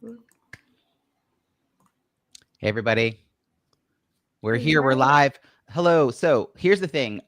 Hey, everybody. We're here. We're live. Hello. So here's the thing.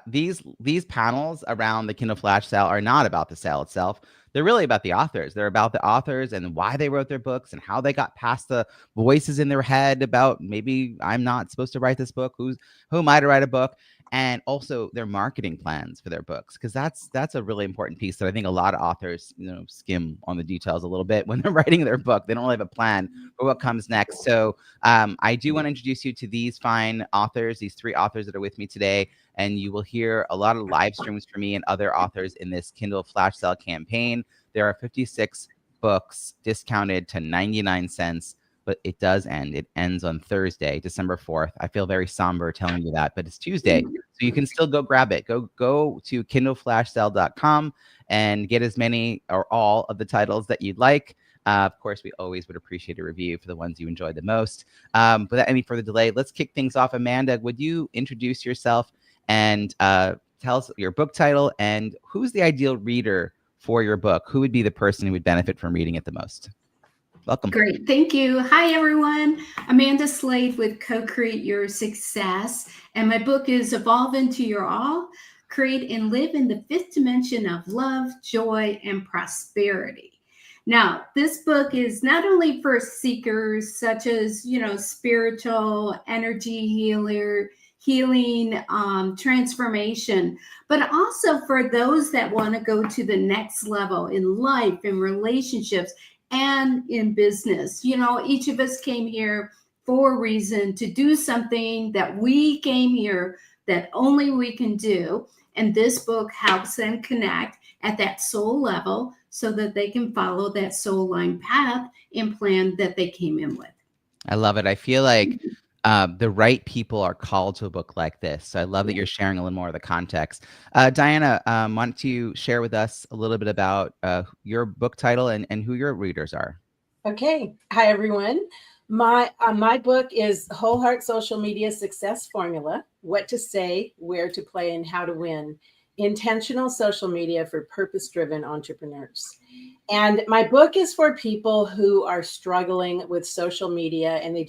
These panels around the Kindle Flash sale are not about the sale itself. They're really about the authors. They're about the authors and why they wrote their books and how they got past the voices in their head about maybe I'm not supposed to write this book. Who am I to write a book? And also their marketing plans for their books, because that's a really important piece that I think a lot of authors skim on the details a little bit when they're writing their book. They don't really have a plan for what comes next. So I do want to introduce you to these fine authors, these three authors that are with me today, and you will hear a lot of live streams from me and other authors in this Kindle Flash Sale campaign. There are 56 books discounted to 99 cents, but it does end. It ends on Thursday, December 4th. I feel very somber telling you that, but it's Tuesday, so you can still go grab it. Go to kindleflashsale.com and get as many or all of the titles that you'd like. Of course, we always would appreciate a review for the ones you enjoy the most. Without any further delay, let's kick things off. Amanda, would you introduce yourself and tell us your book title and who's the ideal reader for your book? Who would be the person who would benefit from reading it the most? Welcome. Great. Thank you. Hi, everyone. Amanda Slade with Co-Create Your Success. And my book is Evolve Into Your All, Create and Live in the Fifth Dimension of Love, Joy, and Prosperity. Now, this book is not only for seekers such as, spiritual, energy healing, transformation, but also for those that want to go to the next level in life, in relationships, and in business. Each of us came here for a reason to do something that we came here that only we can do. And this book helps them connect at that soul level so that they can follow that soul line path and plan that they came in with. I love it. I feel like the right people are called to a book like this. So I love that you're sharing a little more of the context. Diana, why don't you share with us a little bit about your book title and who your readers are? Okay. Hi, everyone. My book is Whole Heart Social Media Success Formula: What to Say, Where to Play, and How to Win. Intentional Social Media for Purpose-Driven Entrepreneurs. And my book is for people who are struggling with social media and they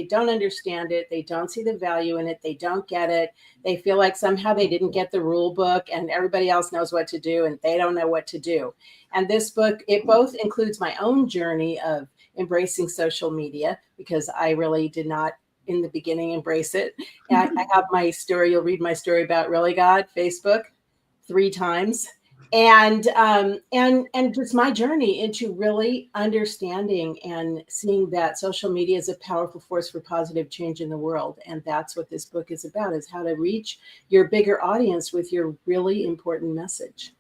don't understand it. They don't see the value in it. They don't get it. They feel like somehow they didn't get the rule book and everybody else knows what to do and they don't know what to do. And this book, it both includes my own journey of embracing social media, because I really did not in the beginning embrace it. I have my story. You'll read my story about Really God, Facebook, 3 times. And just my journey into really understanding and seeing that social media is a powerful force for positive change in the world. And that's what this book is about, is how to reach your bigger audience with your really important message.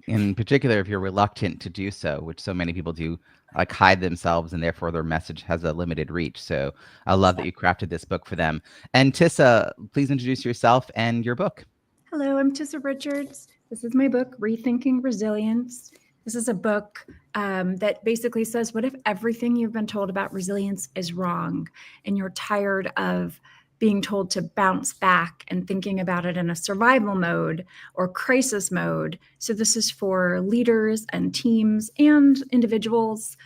In particular, if you're reluctant to do so, which so many people do, like hide themselves, and therefore their message has a limited reach. So I love that you crafted this book for them. And Tissa, please introduce yourself and your book. Hello, I'm Tissa Richards. This is my book, Rethinking Resilience. This is a book that basically says, what if everything you've been told about resilience is wrong and you're tired of being told to bounce back and thinking about it in a survival mode or crisis mode? So this is for leaders and teams and individuals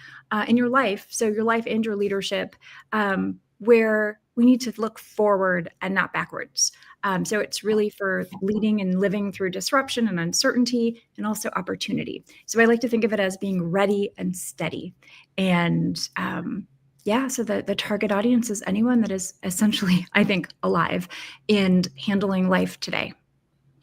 in your life. So your life and your leadership, where we need to look forward and not backwards. So it's really for leading and living through disruption and uncertainty and also opportunity. So I like to think of it as being ready and steady. And so the target audience is anyone that is essentially, I think, alive and handling life today.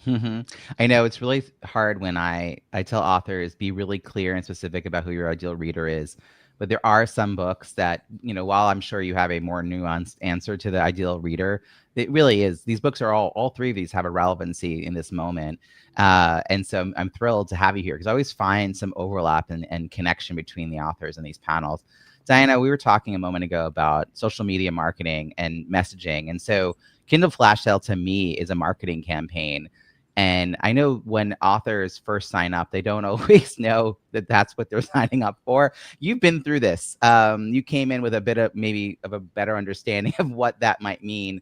I know it's really hard when I tell authors, be really clear and specific about who your ideal reader is. But there are some books that, while I'm sure you have a more nuanced answer to the ideal reader, it really is. These books are all 3 of these have a relevancy in this moment. And so I'm thrilled to have you here, because I always find some overlap and connection between the authors in these panels. Diana, we were talking a moment ago about social media marketing and messaging. And so Kindle Flash Sale to me is a marketing campaign. And I know when authors first sign up, they don't always know that that's what they're signing up for. You've been through this. You came in with a bit of maybe of a better understanding of what that might mean.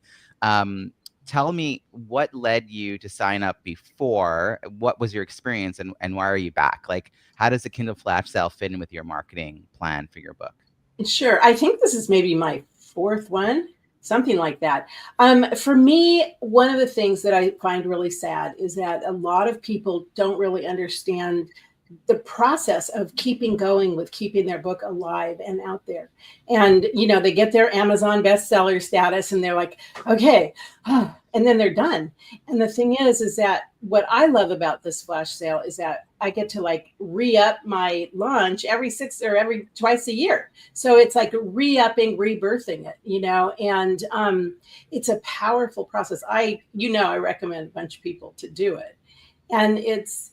tell me what led you to sign up before. What was your experience, and why are you back? Like, how does the Kindle flash sale fit in with your marketing plan for your book? Sure. I think this is maybe my fourth one, something like that. For me, one of the things that I find really sad is that a lot of people don't really understand the process of keeping going with keeping their book alive and out there. And, they get their Amazon bestseller status and they're like, okay, and then they're done. And the thing is that what I love about this flash sale is that I get to like re-up my launch every twice a year. So it's like re-upping, rebirthing it, and it's a powerful process. I recommend a bunch of people to do it. And it's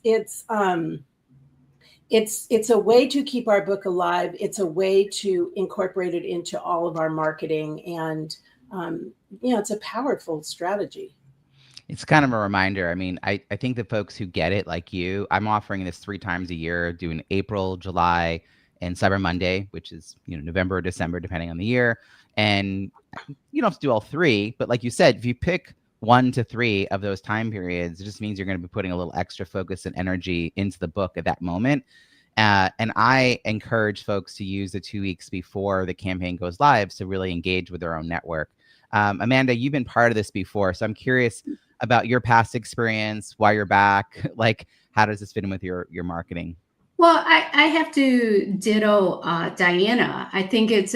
a way to keep our book alive. It's a way to incorporate it into all of our marketing. And, it's a powerful strategy. It's kind of a reminder. I mean, I think the folks who get it, like you, I'm offering this 3 times a year, doing April, July, and Cyber Monday, which is, November or December, depending on the year. And you don't have to do all 3, but like you said, if you pick 1 to 3 of those time periods, it just means you're going to be putting a little extra focus and energy into the book at that moment. And I encourage folks to use the 2 weeks before the campaign goes live to really engage with their own network. Amanda, you've been part of this before, so I'm curious about your past experience, why you're back. Like, how does this fit in with your marketing? Well, I have to ditto Diana. I think it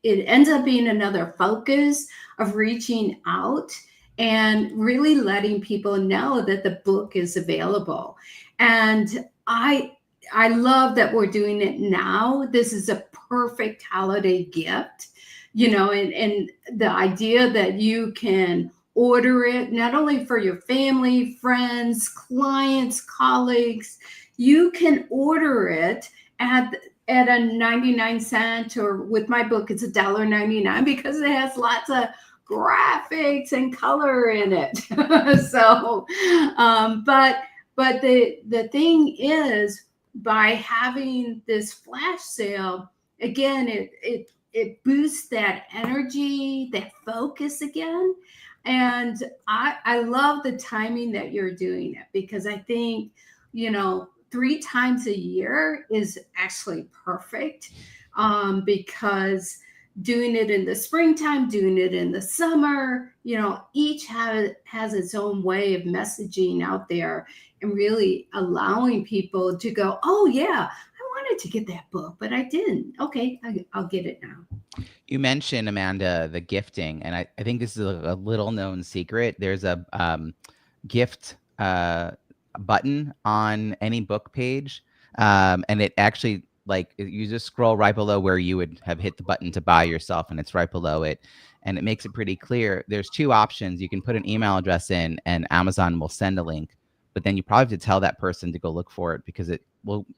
ends up being another focus of reaching out and really letting people know that the book is available. And I love that we're doing it now. This is a perfect holiday gift, and the idea that you can order it not only for your family, friends, clients, colleagues. You can order it at a 99 cent, or with my book, it's $1.99 because it has lots of graphics and color in it. So, but the thing is, by having this flash sale, again, it boosts that energy, that focus again. And I love the timing that you're doing it, because I think, 3 times a year is actually perfect, because doing it in the springtime, doing it in the summer, each has its own way of messaging out there and really allowing people to go, oh yeah, I wanted to get that book, but I didn't. Okay, I'll get it now. You mentioned, Amanda, the gifting, and I think this is a little known secret. There's a gift button on any book page, and it actually, like, you just scroll right below where you would have hit the button to buy yourself, and it's right below it, and it makes it pretty clear. There's 2 options. You can put an email address in, and Amazon will send a link, but then you probably have to tell that person to go look for it, because it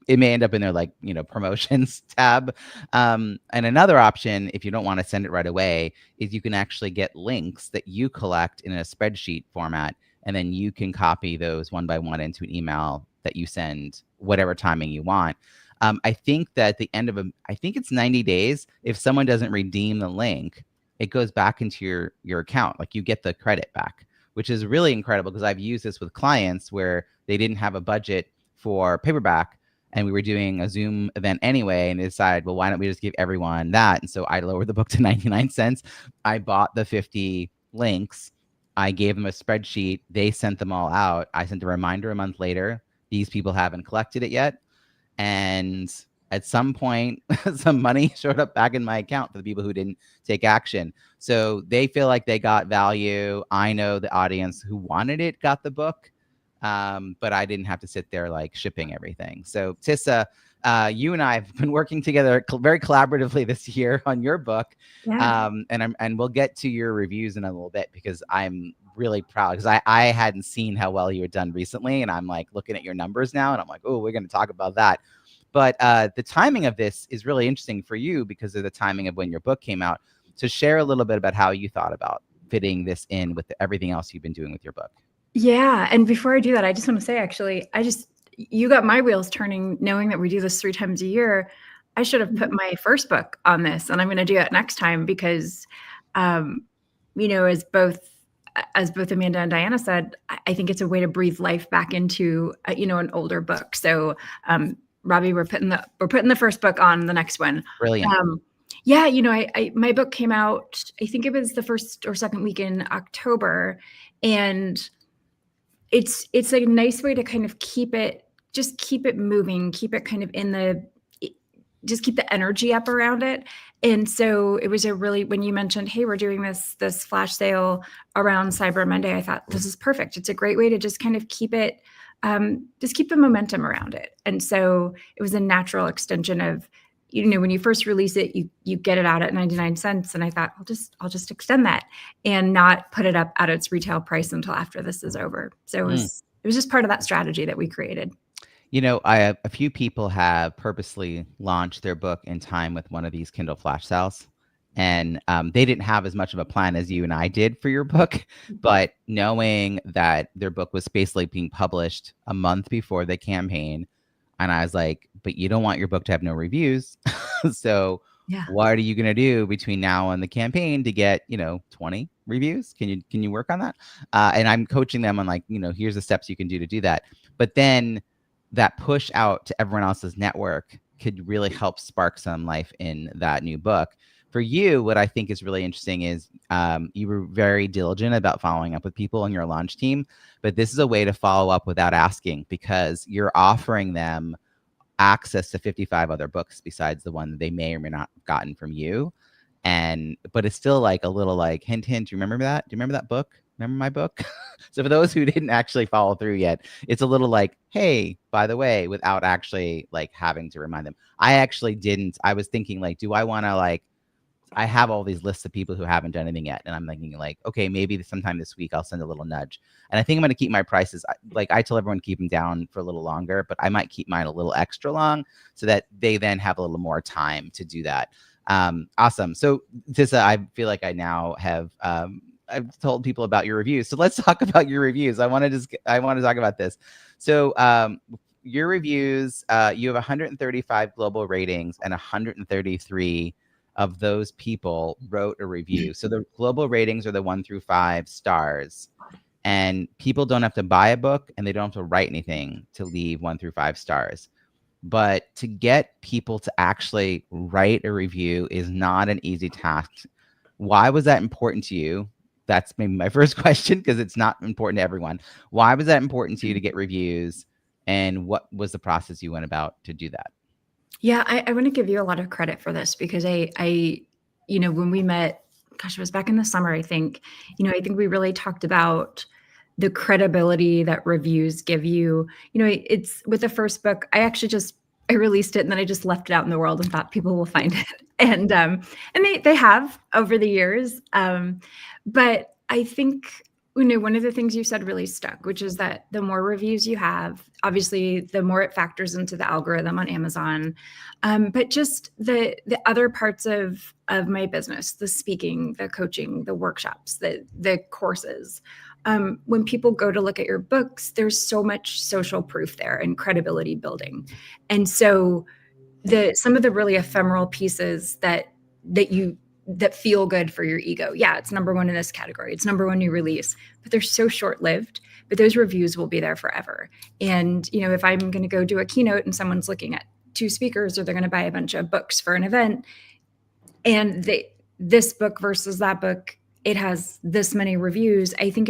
may end up in their, like, promotions tab. And another option, if you don't want to send it right away, is you can actually get links that you collect in a spreadsheet format, and then you can copy those one by one into an email that you send whatever timing you want. I think that at the end of I think it's 90 days, if someone doesn't redeem the link, it goes back into your account. Like, you get the credit back, which is really incredible, because I've used this with clients where they didn't have a budget for paperback, and we were doing a Zoom event anyway, and they decided, well, why don't we just give everyone that? And so I lowered the book to 99 cents. I bought the 50 links. I gave them a spreadsheet. They sent them all out. I sent a reminder a month later. These people haven't collected it yet. And at some point, some money showed up back in my account for the people who didn't take action. So they feel like they got value. I know the audience who wanted it got the book, but I didn't have to sit there like shipping everything. So Tissa, you and I have been working together very collaboratively this year on your book. Yeah. And we'll get to your reviews in a little bit, because I'm really proud, because I hadn't seen how well you had done recently. And I'm like looking at your numbers now, and I'm like, oh, we're going to talk about that. But the timing of this is really interesting for you because of the timing of when your book came out. So share a little bit about how you thought about fitting this in with everything else you've been doing with your book. Yeah. And before I do that, I just want to say, actually, you got my wheels turning knowing that we do this 3 times a year. I should have put my first book on this, and I'm going to do it next time because, as both as both Amanda and Diana said, I think it's a way to breathe life back into, an older book. So, Robbie, we're putting the first book on the next one. Brilliant. Yeah, my book came out, I think it was the first or second week in October, and it's a nice way to kind of keep it moving, keep it kind of just keep the energy up around it. And so it was when you mentioned, hey, we're doing this flash sale around Cyber Monday, I thought this is perfect. It's a great way to just kind of keep it, just keep the momentum around it. And so it was a natural extension of, when you first release it, you get it out at 99 cents. And I thought, I'll just extend that and not put it up at its retail price until after this is over. So it was just part of that strategy that we created. A few people have purposely launched their book in time with one of these Kindle flash sales, and they didn't have as much of a plan as you and I did for your book, but knowing that their book was basically being published a month before the campaign, and I was like, but you don't want your book to have no reviews. So what are you going to do between now and the campaign to get, 20 reviews? Can you work on that? And I'm coaching them on like, here's the steps you can do to do that. But then that push out to everyone else's network could really help spark some life in that new book. For you, what I think is really interesting is you were very diligent about following up with people on your launch team, but this is a way to follow up without asking, because you're offering them access to 55 other books besides the one that they may or may not have gotten from you. But it's still like a little like hint, hint. Do you remember that? Do you remember that book? Remember my book? So for those who didn't actually follow through yet, it's a little like, hey, by the way, without actually like having to remind them. I actually didn't. I was thinking like, do I want to like, I have all these lists of people who haven't done anything yet. And I'm thinking like, okay, maybe sometime this week I'll send a little nudge. And I think I'm going to keep my prices. Like I tell everyone, keep them down for a little longer, but I might keep mine a little extra long so that they then have a little more time to do that. Awesome. So Tissa, I feel like I now have, I've told people about your reviews. So let's talk about your reviews. I want to talk about this. So your reviews, you have 135 global ratings, and 133 of those people wrote a review. So the global ratings are the 1 through 5 stars, and people don't have to buy a book and they don't have to write anything to leave 1 through 5 stars. But to get people to actually write a review is not an easy task. Why was that important to you? That's maybe my first question, because it's not important to everyone. Why was that important to you to get reviews, and what was the process you went about to do that? Yeah, I want to give you a lot of credit for this, because I when we met, gosh, it was back in the summer, I think, I think we really talked about the credibility that reviews give you. It's with the first book, I released it and then I just left it out in the world and thought people will find it. And they have over the years. But I think, one of the things you said really stuck, which is that the more reviews you have, obviously, the more it factors into the algorithm on Amazon. But just the other parts of my business, the speaking, the coaching, the workshops, the courses. When people go to look at your books, there's so much social proof there and credibility building. And so some of the really ephemeral pieces that feel good for your ego. Yeah, it's number one in this category. It's number one new release, but they're so short-lived, but those reviews will be there forever. And, if I'm going to go do a keynote and someone's looking at 2 speakers, or they're going to buy a bunch of books for an event, and this book versus that book, it has this many reviews, I think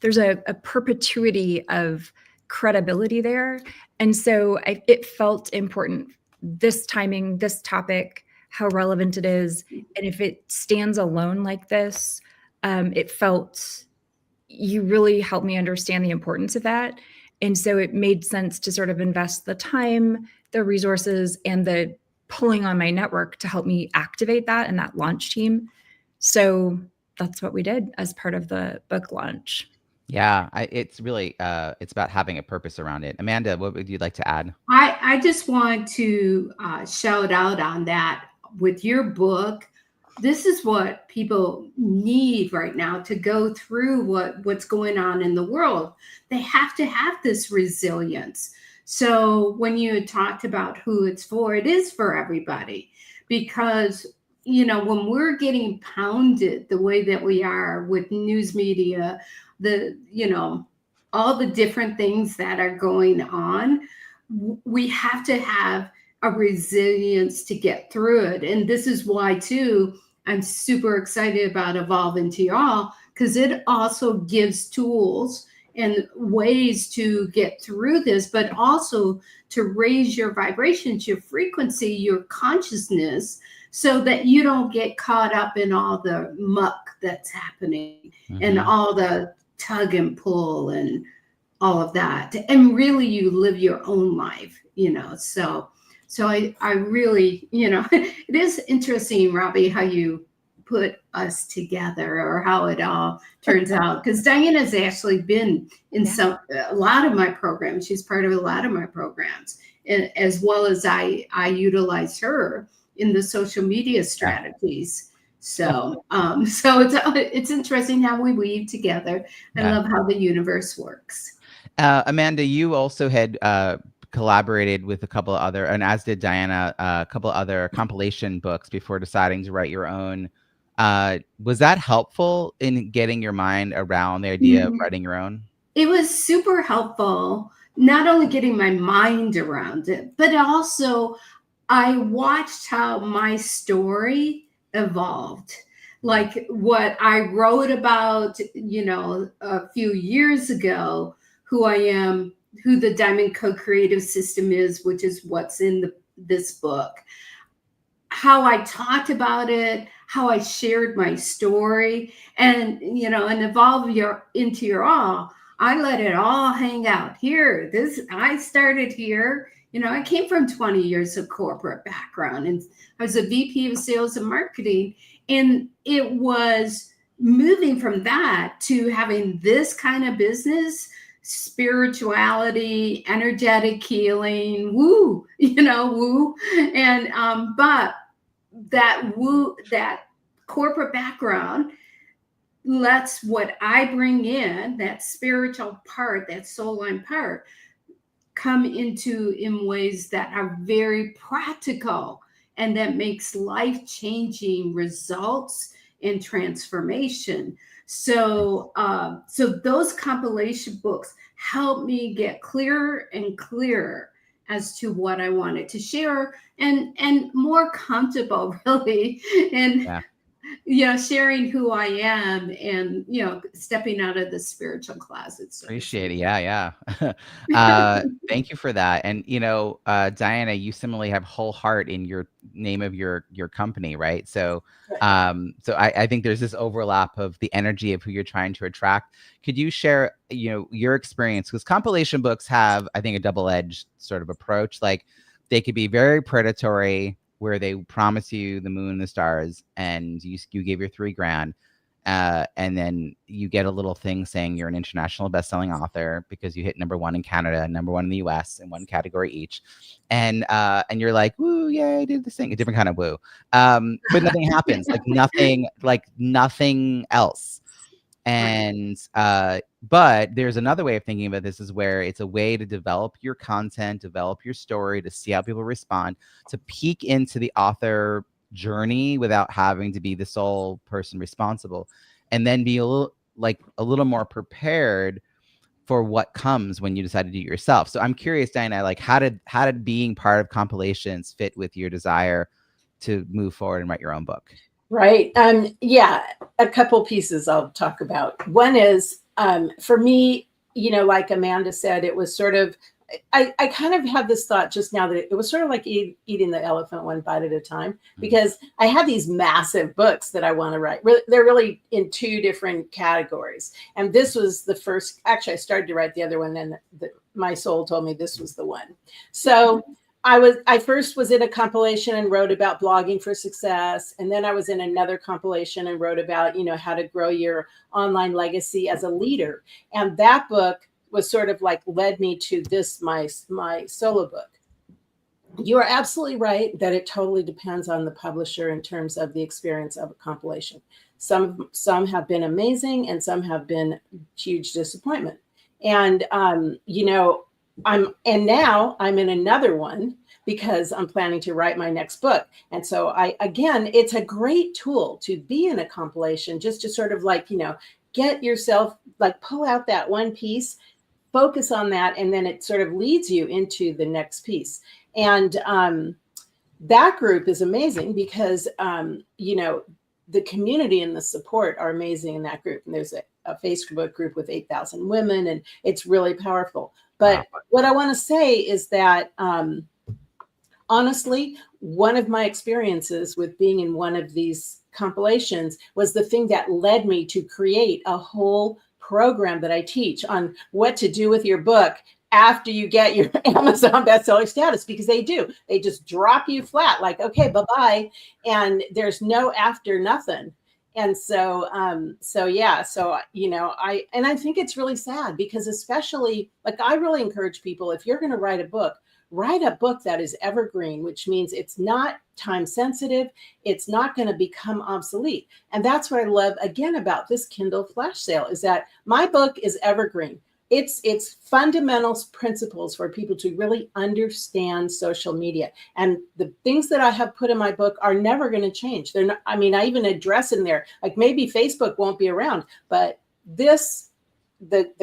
there's a perpetuity of credibility there. And so it felt important, this timing, this topic, how relevant it is. And if it stands alone like this, it felt, you really helped me understand the importance of that. And so it made sense to sort of invest the time, the resources, and the pulling on my network to help me activate that and that launch team. So that's what we did as part of the book launch. Yeah, it's really, it's about having a purpose around it. Amanda, what would you like to add? I just want to shout out on that. With your book, this is what people need right now to go through what's going on in the world. They have to have this resilience. So when you talked about who it's for, it is for everybody, because when we're getting pounded the way that we are with news media, all the different things that are going on, we have to have a resilience to get through it. And this is why, too, I'm super excited about Evolve Into Your All, because it also gives tools and ways to get through this, but also to raise your vibrations, your frequency, your consciousness, so that you don't get caught up in all the muck that's happening and all the tug and pull and all of that. And really you live your own life, So I really, it is interesting, Robbie, how you put us together or how it all turns out. Because Diana's actually been in a lot of my programs. She's part of a lot of my programs, and as well as I utilize her in the social media strategies. So, so it's interesting how we weave together. I love how the universe works. Amanda, you also had collaborated with a couple of other, and as did Diana, a couple of other compilation books before deciding to write your own. Was that helpful in getting your mind around the idea of writing your own? It was super helpful, not only getting my mind around it, but also I watched how my story evolved. Like what I wrote about, a few years ago, who I am, who the Diamond Co-Creative System is, which is what's in this book, how I talked about it, how I shared my story, and Evolve Into Your All. I let it all hang out here. I started here. I came from 20 years of corporate background, and I was a VP of sales and marketing. And it was moving from that to having this kind of business, spirituality, energetic healing, woo. And but that corporate background lets what I bring in, that spiritual part, that soul line part, come into in ways that are very practical and that makes life-changing results and transformation. So those compilation books help me get clearer and clearer as to what I wanted to share, and more comfortable, really, and sharing who I am, and stepping out of the spiritual closet. So appreciate it. Yeah. Thank you for that. And Diana, you similarly have whole heart in your name of your company, right? So I think there's this overlap of the energy of who you're trying to attract. Could you share your experience? Because compilation books have, I think, a double-edged sort of approach. Like they could be very predatory, where they promise you the moon and the stars, and you gave your $3,000, and then you get a little thing saying you're an international best-selling author because you hit #1 in Canada and #1 in the US in one category each, and you're like, woo, yeah, I did this thing, a different kind of woo, but nothing happens, like nothing else. And but there's another way of thinking about this, is where it's a way to develop your content, develop your story, to see how people respond, to peek into the author journey without having to be the sole person responsible, and then be a little more prepared for what comes when you decide to do it yourself. So I'm curious, Diana, like how did being part of compilations fit with your desire to move forward and write your own book? Right. Yeah, a couple pieces I'll talk about. One is, for me, like Amanda said, it was sort of, I kind of had this thought just now that it was sort of like eating the elephant one bite at a time, because I had these massive books that I want to write. They're really in two different categories. And this was the first, actually, I started to write the other one, and my soul told me this was the one. So I first was in a compilation and wrote about blogging for success. And then I was in another compilation and wrote about, how to grow your online legacy as a leader. And that book was sort of like led me to this, my solo book. You are absolutely right that it totally depends on the publisher in terms of the experience of a compilation. Some have been amazing and some have been huge disappointment. And, now I'm in another one because I'm planning to write my next book. And so again, it's a great tool to be in a compilation, just to sort of like, get yourself, like, pull out that one piece, focus on that, and then it sort of leads you into the next piece. And that group is amazing because, the community and the support are amazing in that group. And there's a Facebook group with 8,000 women, and it's really powerful. But what I want to say is that, honestly, one of my experiences with being in one of these compilations was the thing that led me to create a whole program that I teach on what to do with your book after you get your Amazon bestseller status, because they just drop you flat, like, okay, bye-bye. And there's no after nothing. And so, I think it's really sad, because especially, like, I really encourage people, if you're going to write a book that is evergreen, which means it's not time sensitive. It's not going to become obsolete. And that's what I love, again, about this Kindle flash sale, is that my book is evergreen. It's fundamentals, principles for people to really understand social media. And the things that I have put in my book are never going to change. They're not, I even address in there, like, maybe Facebook won't be around, but the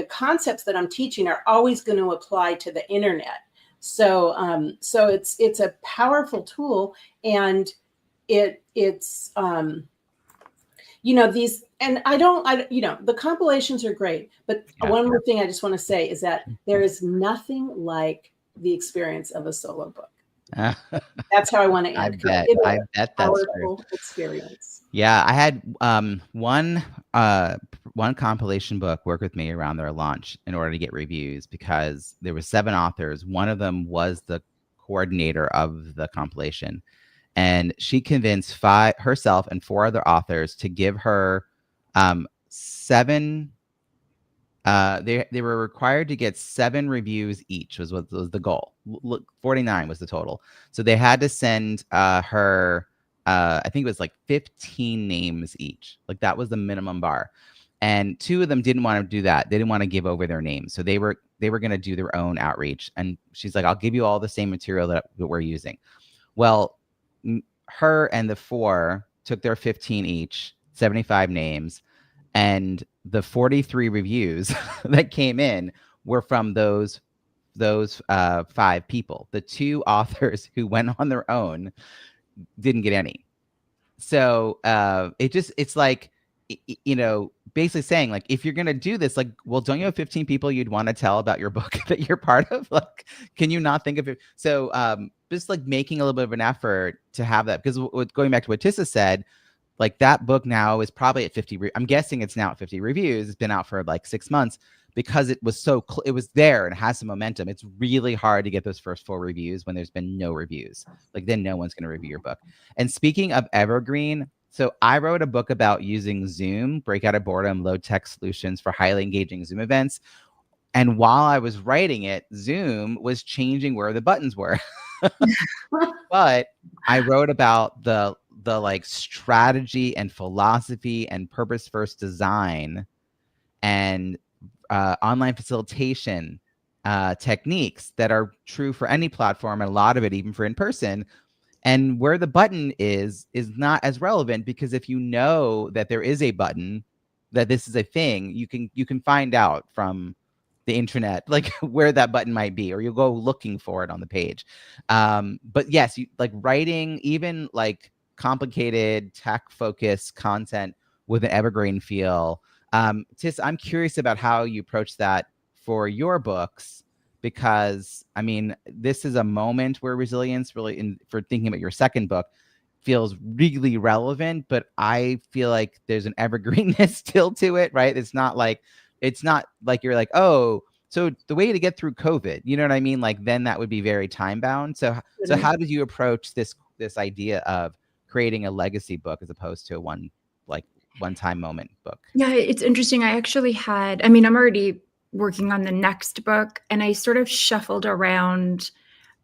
concepts that I'm teaching are always going to apply to the internet. So it's a powerful tool, and it's these, and the compilations are great, but one more thing I just want to say is that there is nothing like the experience of a solo book. That's how I want to end. I bet that's powerful experience. Yeah, I had one compilation book work with me around their launch in order to get reviews, because there were 7 authors. One of them was the coordinator of the compilation, and she convinced herself and 4 other authors to give her 7. They were required to get 7 reviews each, was the goal. 49 was the total. So they had to send her, I think it was like 15 names each. Like, that was the minimum bar. And 2 of them didn't want to do that. They didn't want to give over their names. So they were going to do their own outreach. And she's like, I'll give you all the same material that we're using. Well, her and the 4 took their 15 each, 75 names. And the 43 reviews that came in were from those 5 people. The 2 authors who went on their own didn't get any. So it's like, basically saying, like, if you're going to do this, like, well, don't you have 15 people you'd want to tell about your book that you're part of? Like, can you not think of it? So just like making a little bit of an effort to have that, because going back to what Tissa said, like, that book now is probably at 50. I'm guessing it's now at 50 reviews. It's been out for like 6 months, because it was it was there and it has some momentum. It's really hard to get those first 4 reviews when there's been no reviews. Like, then no one's going to review your book. And speaking of evergreen, so I wrote a book about using Zoom, break out of boredom, low tech solutions for highly engaging Zoom events. And while I was writing it, Zoom was changing where the buttons were. But I wrote about the like strategy and philosophy and purpose first design and online facilitation techniques that are true for any platform, and a lot of it even for in person. And where the button is not as relevant, because if you know that there is a button, that this is a thing, you can find out from the internet, like, where that button might be, or you'll go looking for it on the page. But yes, like, writing even like complicated tech focused content with an evergreen feel. Tis, I'm curious about how you approach that for your books, because this is a moment where resilience really, for thinking about your second book, feels really relevant, but I feel like there's an evergreenness still to it, right? It's not like you're like, oh, so the way to get through COVID, you know what I mean? Like, then that would be very time bound. So how did you approach this idea of creating a legacy book as opposed to a one-time moment book? Yeah, it's interesting. I actually I'm already working on the next book, and I sort of shuffled around.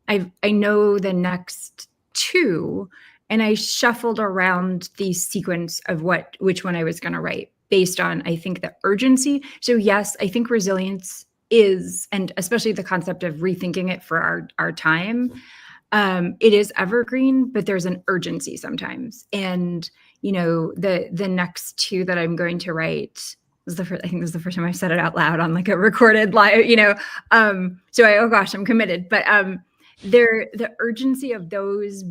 I know the next 2, and I shuffled around the sequence of which one I was going to write based on, I think, the urgency. So yes, I think resilience is, and especially the concept of rethinking it for our time, it is evergreen, but there's an urgency sometimes. And, you know, the next two that I'm going to write, I think this is the first time I've said it out loud on like a recorded live, you know. Oh gosh, I'm committed. But the urgency of those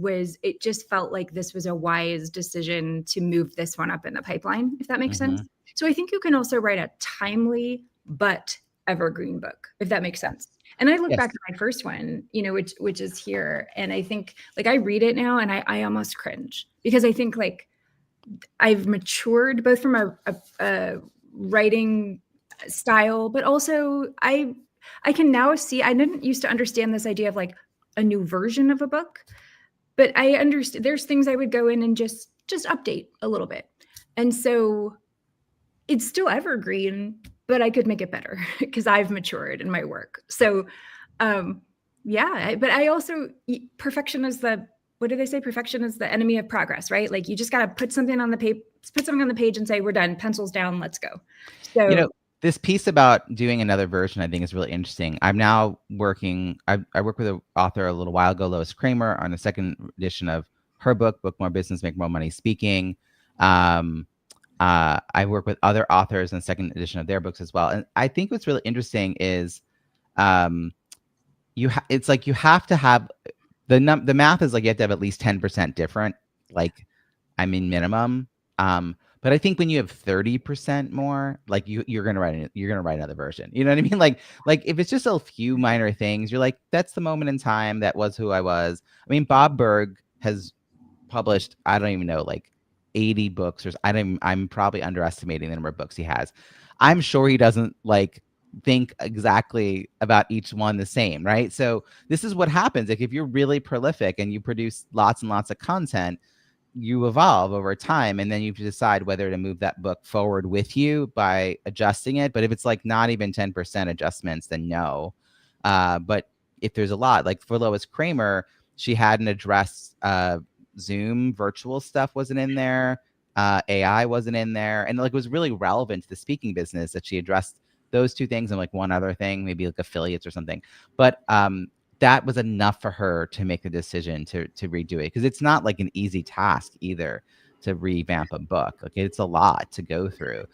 it just felt like this was a wise decision to move this one up in the pipeline, if that makes sense. So I think you can also write a timely but evergreen book, if that makes sense. And I look back at my first one, you know, which is here, and I think like I read it now and I almost cringe, because I think like I've matured both from a writing style, but also I can now see, I didn't used to understand this idea of like a new version of a book, but I understand there's things I would go in and just update a little bit. And so it's still evergreen, but I could make it better because I've matured in my work. So yeah, but I also, perfection is what do they say? Perfection is the enemy of progress, right? Like you just got to put something on the page and say, we're done, pencils down, let's go. So, you know, this piece about doing another version, I think is really interesting. I'm now working, I worked with an author a little while ago, Lois Kramer, on the second edition of her book More Business, Make More Money Speaking. I work with other authors in the second edition of their books as well. And I think what's really interesting is it's like you have to have the math is like you have to have at least 10% different, like I mean minimum. But I think when you have 30% more, like you're gonna write another version. You know what I mean? Like if it's just a few minor things, you're like, that's the moment in time, that was who I was. I mean, Bob Berg has published, I don't even know, like 80 books, or I'm probably underestimating the number of books he has. I'm sure he doesn't like think exactly about each one the same, right? So this is what happens. Like if you're really prolific and you produce lots and lots of content, you evolve over time, and then you decide whether to move that book forward with you by adjusting it. But if it's like not even 10% adjustments, then no. But if there's a lot, like for Lois Kramer, she hadn't addressed Zoom virtual stuff wasn't in there. AI wasn't in there. And like it was really relevant to the speaking business that she addressed those two things and like one other thing, maybe like affiliates or something. But that was enough for her to make the decision to redo it, because it's not like an easy task either to revamp a book. Like it's a lot to go through.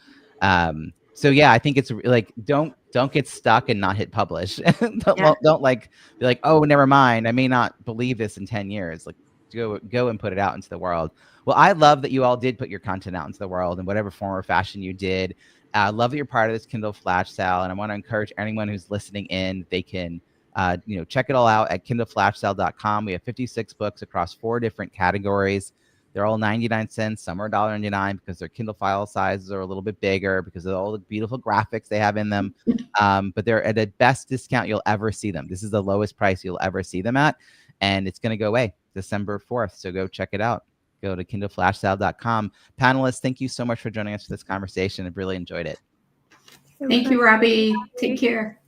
So yeah, I think it's like don't get stuck and not hit publish. Don't like be like, oh, never mind, I may not believe this in 10 years. Like go and put it out into the world. Well, I love that you all did put your content out into the world in whatever form or fashion you did. I love that you're part of this Kindle flash sale, and I want to encourage anyone who's listening in, they can check it all out at kindleflashsale.com. We have 56 books across 4 different categories. They're all 99 cents. Some are $1.99 because their Kindle file sizes are a little bit bigger because of all the beautiful graphics they have in them. But they're at the best discount you'll ever see them. This is the lowest price you'll ever see them at, and it's going to go away December 4th. So go check it out. Go to kindleflashsale.com. Panelists, thank you so much for joining us for this conversation. I've really enjoyed it. Thank you, Robbie. Take care.